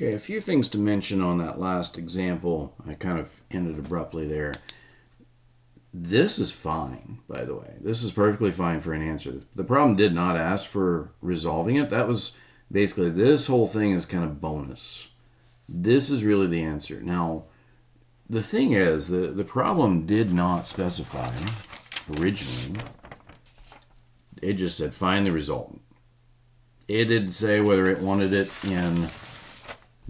Okay, a few things to mention on that last example. I kind of ended abruptly there. This is fine, by the way. This is perfectly fine for an answer. The problem did not ask for resolving it. That was basically, this whole thing is kind of bonus. This is really the answer. Now, the thing is, the problem did not specify originally. It just said find the resultant. It didn't say whether it wanted it in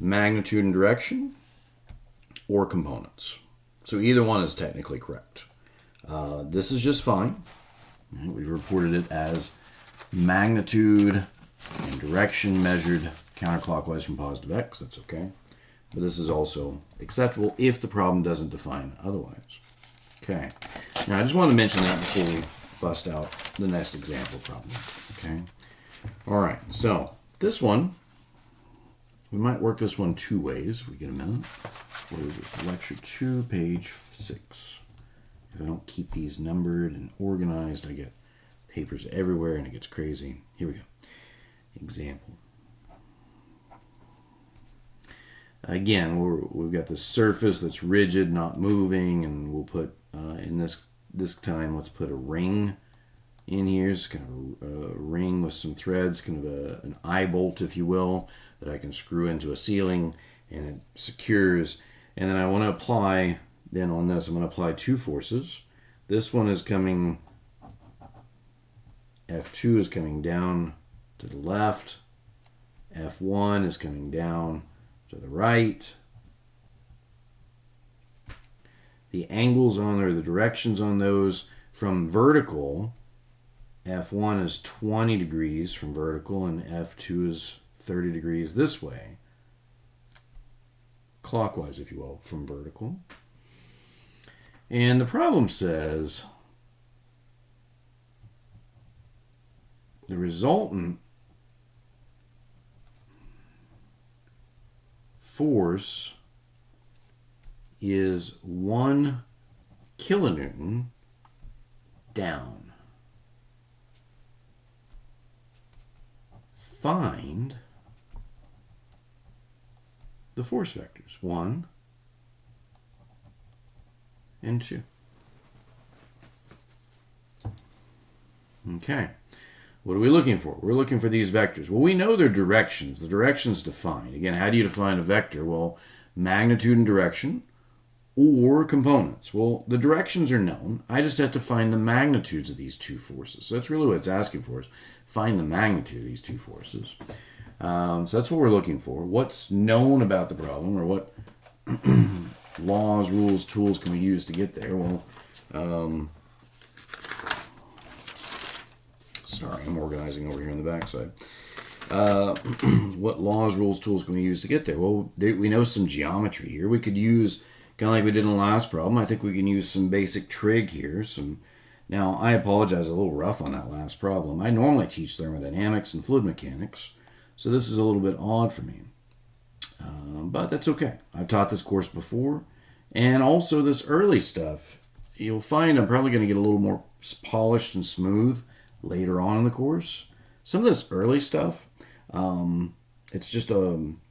magnitude and direction or components. So either one is technically correct. This is just fine. We reported it as magnitude and direction measured counterclockwise from positive x. That's okay. But this is also acceptable if the problem doesn't define otherwise. Okay. Now I just want to mention that before we bust out the next example problem. Okay. All right. So this one, we might work this one two ways if we get a minute. What is this? Lecture 2, page 6. If I don't keep these numbered and organized, I get papers everywhere and it gets crazy. Here we go. Example. Again, we've got this surface that's rigid, not moving, and we'll put, in this time, let's put a ring in here. It's kind of a ring with some threads, kind of an eye bolt, if you will, that I can screw into a ceiling, and it secures. And then I want to apply, then on this, I'm going to apply two forces. This one is coming, F2 is coming down to the left. F1 is coming down to the right. The angles on there, the directions on those from vertical, F1 is 20 degrees from vertical and F2 is 30 degrees this way. Clockwise, if you will, from vertical. And the problem says the resultant force is 1 kilonewton down. Find the force vectors, 1 and 2. Okay. What are we looking for? We're looking for these vectors. Well, we know their directions. The direction's defined. Again, how do you define a vector? Well, magnitude and direction or components. Well, the directions are known. I just have to find the magnitudes of these two forces. So that's really what it's asking for, is find the magnitude of these two forces. So that's what we're looking for. What's known about the problem, or what laws, rules, tools can we use to get there? Well, sorry, I'm organizing over here on the backside. What laws, rules, tools can we use to get there? Well, we know some geometry here. We could use, kind of like we did in the last problem, I think we can use some basic trig here. Now, I apologize, a little rough on that last problem. I normally teach thermodynamics and fluid mechanics, so this is a little bit odd for me. But that's okay. I've taught this course before. And also this early stuff, you'll find I'm probably going to get a little more polished and smooth later on in the course. Some of this early stuff, it's just I don't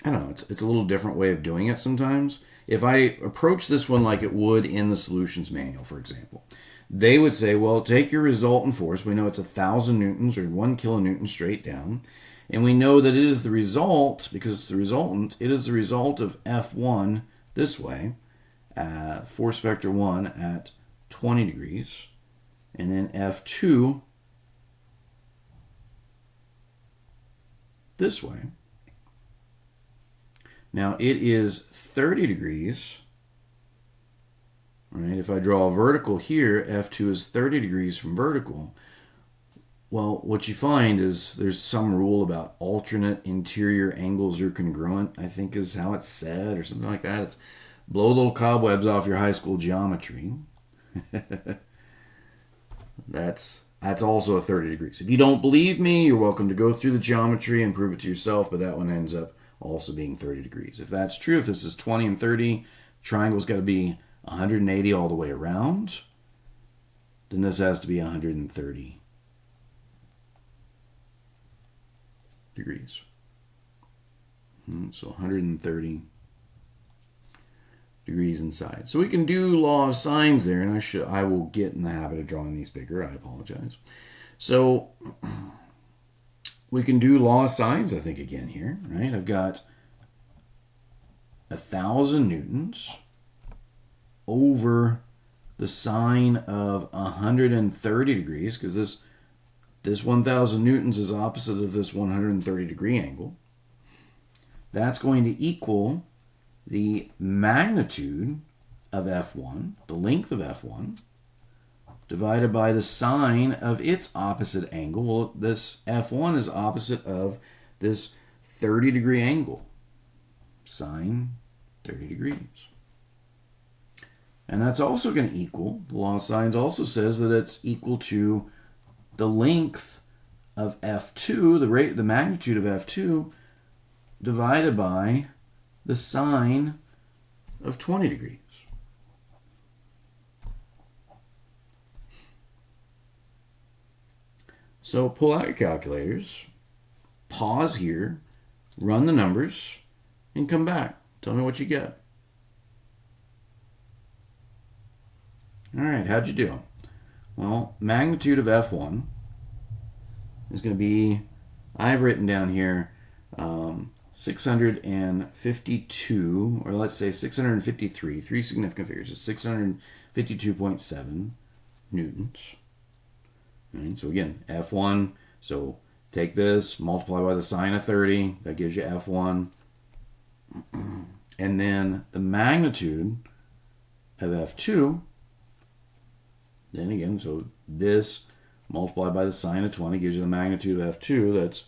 know, it's a little different way of doing it sometimes. If I approach this one like it would in the solutions manual, for example, they would say, well, take your resultant force. We know it's 1,000 newtons or 1 kilonewton straight down. And we know that it is the result, because it's the resultant, it is the result of F1 this way, force vector 1 at 20 degrees, and then F2 this way. Now it is 30 degrees, right? If I draw a vertical here, F2 is 30 degrees from vertical. Well, what you find is there's some rule about alternate interior angles are congruent, I think is how it's said, or something like that. It's blow little cobwebs off your high school geometry. That's also a 30 degrees. If you don't believe me, you're welcome to go through the geometry and prove it to yourself, but that one ends up also being 30 degrees. If that's true, if this is 20 and 30, triangle's got to be 180 all the way around, then this has to be 130 degrees. So 130 degrees inside. So we can do law of sines there, and I will get in the habit of drawing these bigger. I apologize. So we can do law of sines, I think, again here, right? I've got 1,000 newtons over the sine of 130 degrees, because this 1,000 newtons is opposite of this 130 degree angle. That's going to equal the magnitude of F1, the length of F1, divided by the sine of its opposite angle. Well, this F1 is opposite of this 30 degree angle, sine 30 degrees. And that's also going to equal, the law of sines also says that it's equal to the length of F2, the magnitude of F2, divided by the sine of 20 degrees. So pull out your calculators, pause here, run the numbers, and come back. Tell me what you get. All right, how'd you do? Well, magnitude of F1 is going to be, I've written down here, 652, or let's say 653, three significant figures, is 652.7 newtons. Right, so again, F1, so take this, multiply by the sine of 30, that gives you F1. And then the magnitude of F2, then again, so this multiplied by the sine of 20 gives you the magnitude of F2, that's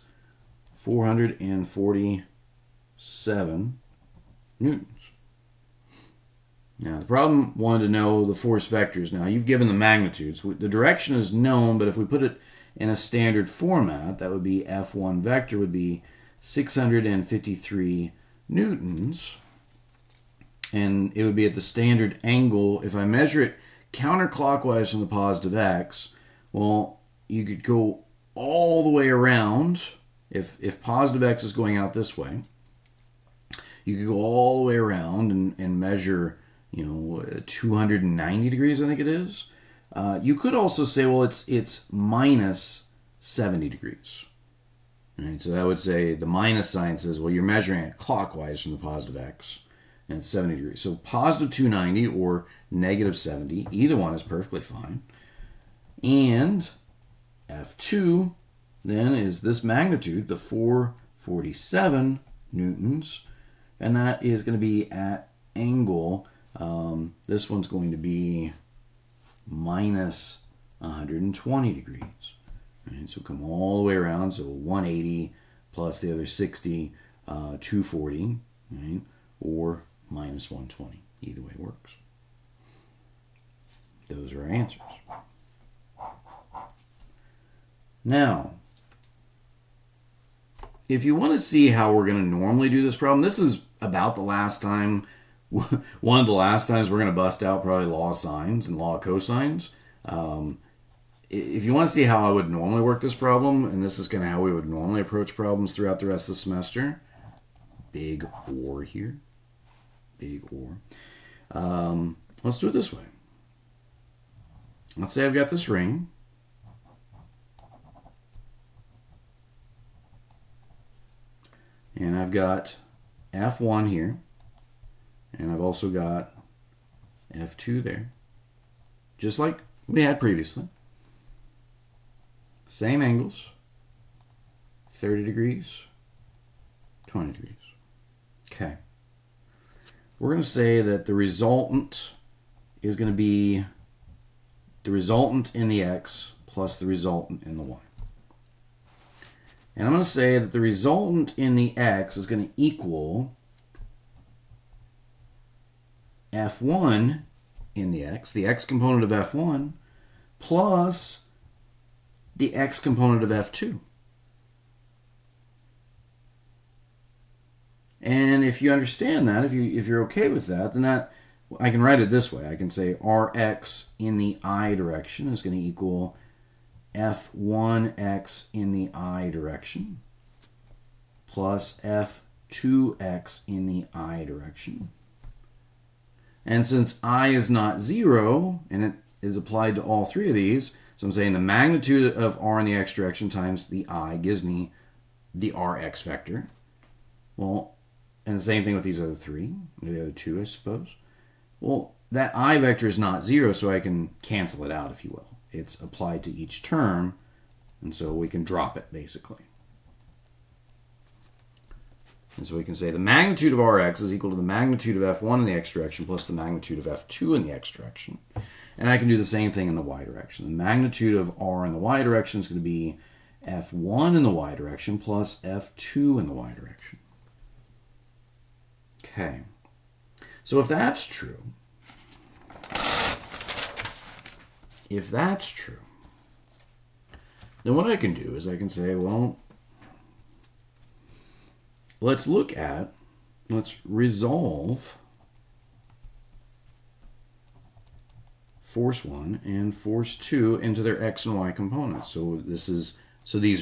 447 newtons. Now, the problem wanted to know the force vectors. Now, you've given the magnitudes. The direction is known, but if we put it in a standard format, that would be F1 vector would be 653 newtons. And it would be at the standard angle. If I measure it counterclockwise from the positive x, well, you could go all the way around. If positive x is going out this way, you could go all the way around and measure, 290 degrees, I think it is. You could also say, well, it's minus 70 degrees. Right, so that would say the minus sign says, well, you're measuring it clockwise from the positive x, and it's 70 degrees. So positive 290 or negative 70, either one is perfectly fine. And F2 then is this magnitude, the 447 newtons, and that is going to be at angle. This one's going to be minus 120 degrees. Right, so come all the way around, so 180 plus the other 60, 240, right, or minus 120. Either way works. Those are our answers. Now, if you want to see how we're going to normally do this problem, this is about the last time, one of the last times we're going to bust out probably law of sines and law of cosines. If you want to see how I would normally work this problem, and this is kind of how we would normally approach problems throughout the rest of the semester, big or here, big or. Let's do it this way. Let's say I've got this ring. And I've got F1 here. And I've also got F2 there. Just like we had previously. Same angles. 30 degrees, 20 degrees. Okay. We're going to say that the resultant is going to be the resultant in the x plus the resultant in the y. And I'm going to say that the resultant in the x is going to equal F1 in the x component of F1, plus the x component of F2. And if you understand that, if you're okay with that, then that I can write it this way. I can say Rx in the I direction is going to equal F1x in the I direction plus F2 2x in the I direction. And since I is not 0, and it is applied to all three of these, so I'm saying the magnitude of r in the x direction times the I gives me the rx vector. Well, and the same thing with these other three, or the other two, I suppose. Well, that I vector is not 0, so I can cancel it out, if you will. It's applied to each term, and so we can drop it, basically. And so we can say the magnitude of Rx is equal to the magnitude of F1 in the x direction plus the magnitude of F2 in the x direction. And I can do the same thing in the y direction. The magnitude of R in the y direction is going to be F1 in the y direction plus F2 in the y direction. Okay. So if that's true, then what I can do is I can say, well, let's resolve force 1 and force 2 into their x and y components. So these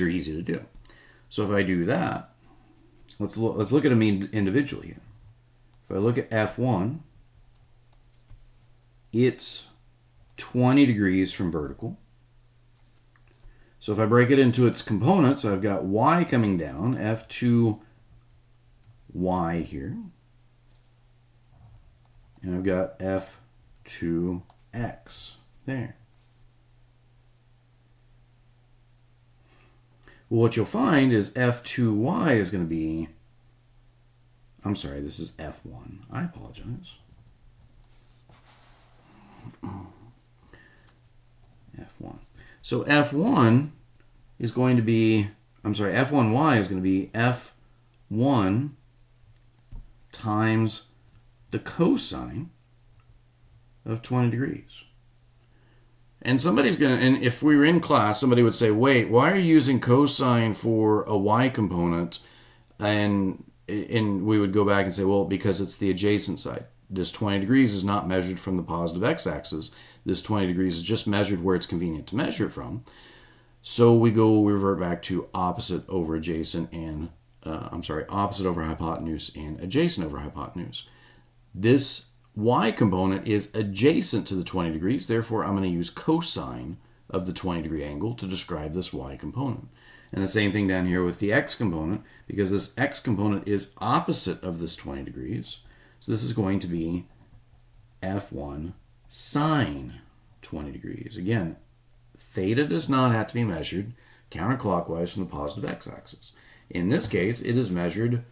are easy to do. So if I do that, let's look at them individually here. If I look at F1, it's 20 degrees from vertical. So if I break it into its components, I've got y coming down, F2y here, and I've got F2x there. Well, what you'll find is F2y is going to be, I'm sorry, this is F1. I apologize. F1. So F1 is going to be, F1y is going to be F1 times the cosine of 20 degrees. And and if we were in class, somebody would say, wait, why are you using cosine for a y component? And we would go back and say, well, because it's the adjacent side. This 20 degrees is not measured from the positive x-axis. This 20 degrees is just measured where it's convenient to measure it from. So we revert back to opposite over adjacent and, opposite over hypotenuse and adjacent over hypotenuse. This y component is adjacent to the 20 degrees, therefore I'm going to use cosine of the 20 degree angle to describe this y component. And the same thing down here with the x component, because this x component is opposite of this 20 degrees. So this is going to be F1 sine 20 degrees. Again, theta does not have to be measured counterclockwise from the positive x-axis. In this case, it is measured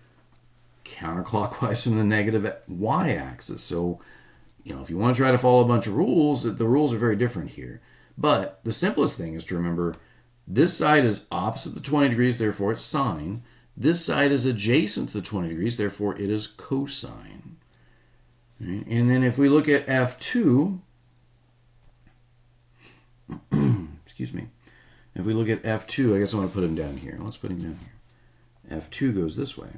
counterclockwise from the negative y-axis. So, if you want to try to follow a bunch of rules, the rules are very different here. But the simplest thing is to remember this side is opposite the 20 degrees, therefore it's sine. This side is adjacent to the 20 degrees, therefore it is cosine. Right? And then if we look at F2, excuse me, if we look at F2, I guess I want to put him down here. Let's put him down here. F2 goes this way.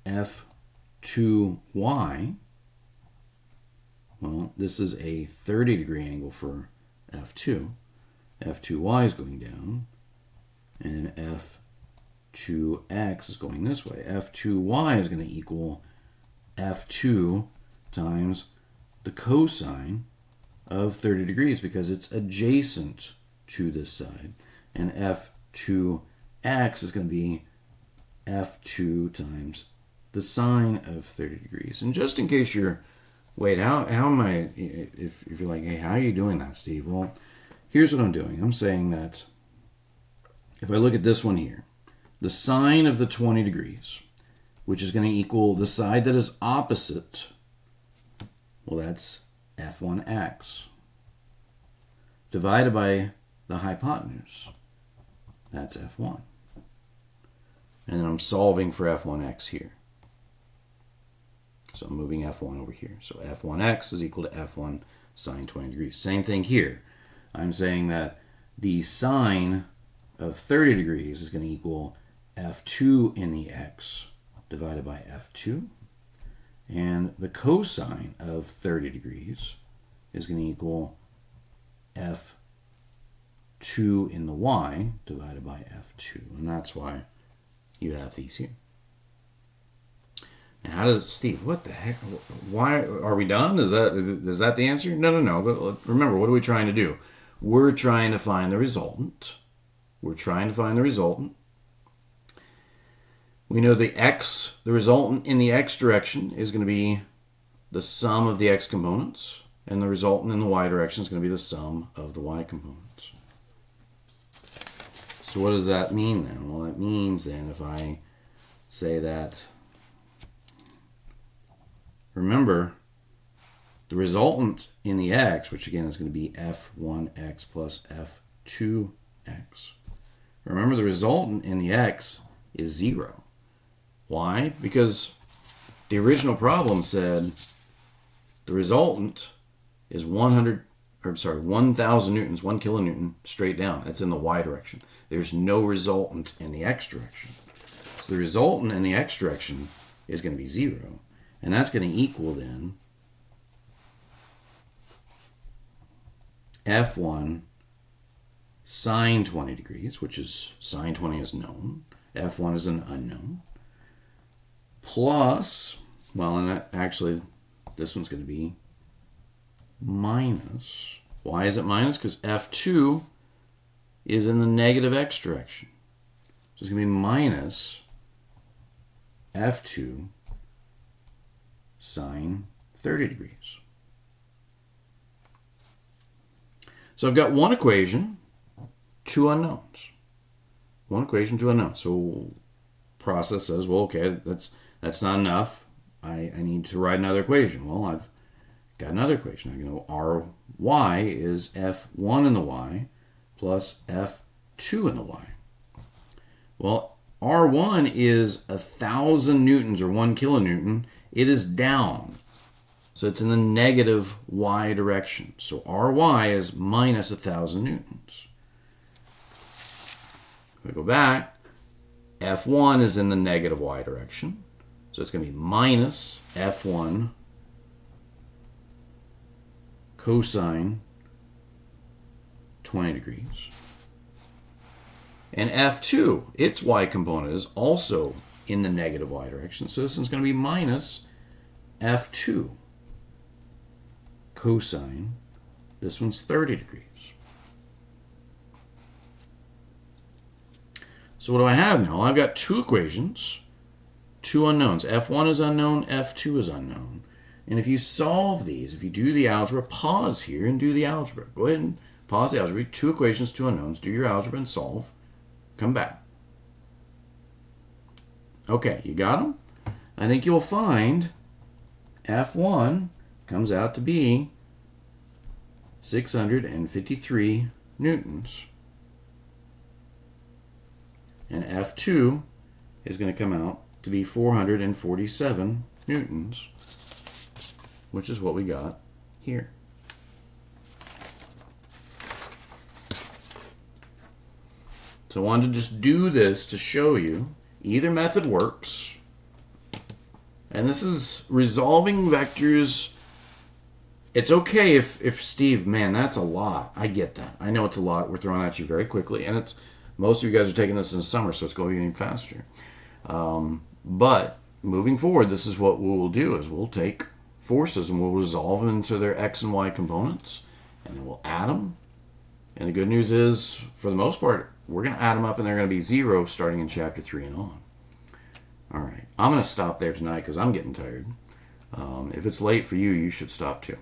F2y, well, this is a 30 degree angle for F2. F2y is going down, and F2x is going this way. F2y is going to equal F2 times the cosine of 30 degrees because it's adjacent to this side. And F2x is going to be F2 times the sine of 30 degrees. And just in case you're, wait, how am I, if you're like, hey, how are you doing that, Steve? Well, here's what I'm doing. I'm saying that if I look at this one here, the sine of the 20 degrees, which is going to equal the side that is opposite, well, that's F1x, divided by the hypotenuse, that's F1. And then I'm solving for F1x here. So I'm moving F1 over here. So F1x is equal to F1 sine 20 degrees. Same thing here. I'm saying that the sine of 30 degrees is going to equal F2 in the x divided by F2. And the cosine of 30 degrees is going to equal 2 in the y divided by f2. And that's why you have these here. Now, how does it, Steve, what the heck? Why are we done? Is that the answer? No. But remember, what are we trying to do? We're trying to find the resultant. We know the resultant in the x direction is going to be the sum of the x components, and the resultant in the y direction is going to be the sum of the y components. So what does that mean then? Well, it means then if I say that, remember, the resultant in the x, which again is going to be f1x plus f2x. Remember, the resultant in the x is 0. Why? Because the original problem said the resultant is 1,000 newtons, 1 kilonewton, straight down. That's in the y direction. There's no resultant in the x direction. So the resultant in the x direction is going to be 0. And that's going to equal then f1 sine 20 degrees, which is sine 20 is known. f1 is an unknown. Plus, well, and actually this one's going to be minus. Why is it minus? Because f2 is in the negative x direction. So it's going to be minus f2 sine 30 degrees. So I've got one equation, two unknowns. One equation, two unknowns. So process says, well, okay, that's not enough. I need to write another equation. Well, I've got another equation. I know ry is f1 in the y plus f2 in the y. Well, R1 is 1,000 newtons or 1 kilonewton. It is down. So it's in the negative y direction. So Ry is minus 1,000 newtons. If I go back, F1 is in the negative y direction. So it's going to be minus F1 cosine 20 degrees. And F2, its y component, is also in the negative y direction. So this one's going to be minus F2 cosine, this one's 30 degrees. So what do I have now? I've got two equations, two unknowns. F1 is unknown, F2 is unknown. And if you solve these, if you do the algebra, pause here and do the algebra. Go ahead and pause the algebra. Two equations, two unknowns. Do your algebra and solve. Come back. Okay, you got them? I think you'll find F1 comes out to be 653 newtons. And F2 is going to come out to be 447 newtons, which is what we got here. So I wanted to just do this to show you either method works. And this is resolving vectors. It's okay if Steve, man, that's a lot. I get that. I know it's a lot. We're throwing at you very quickly. And it's most of you guys are taking this in the summer, so it's going even faster. But moving forward, this is what we will do is we'll take forces and we'll resolve them into their x and y components. And then we'll add them. And the good news is, for the most part, we're going to add them up and they're going to be 0 starting in chapter 3 and on. All right. I'm going to stop there tonight because I'm getting tired. If it's late for you, you should stop too.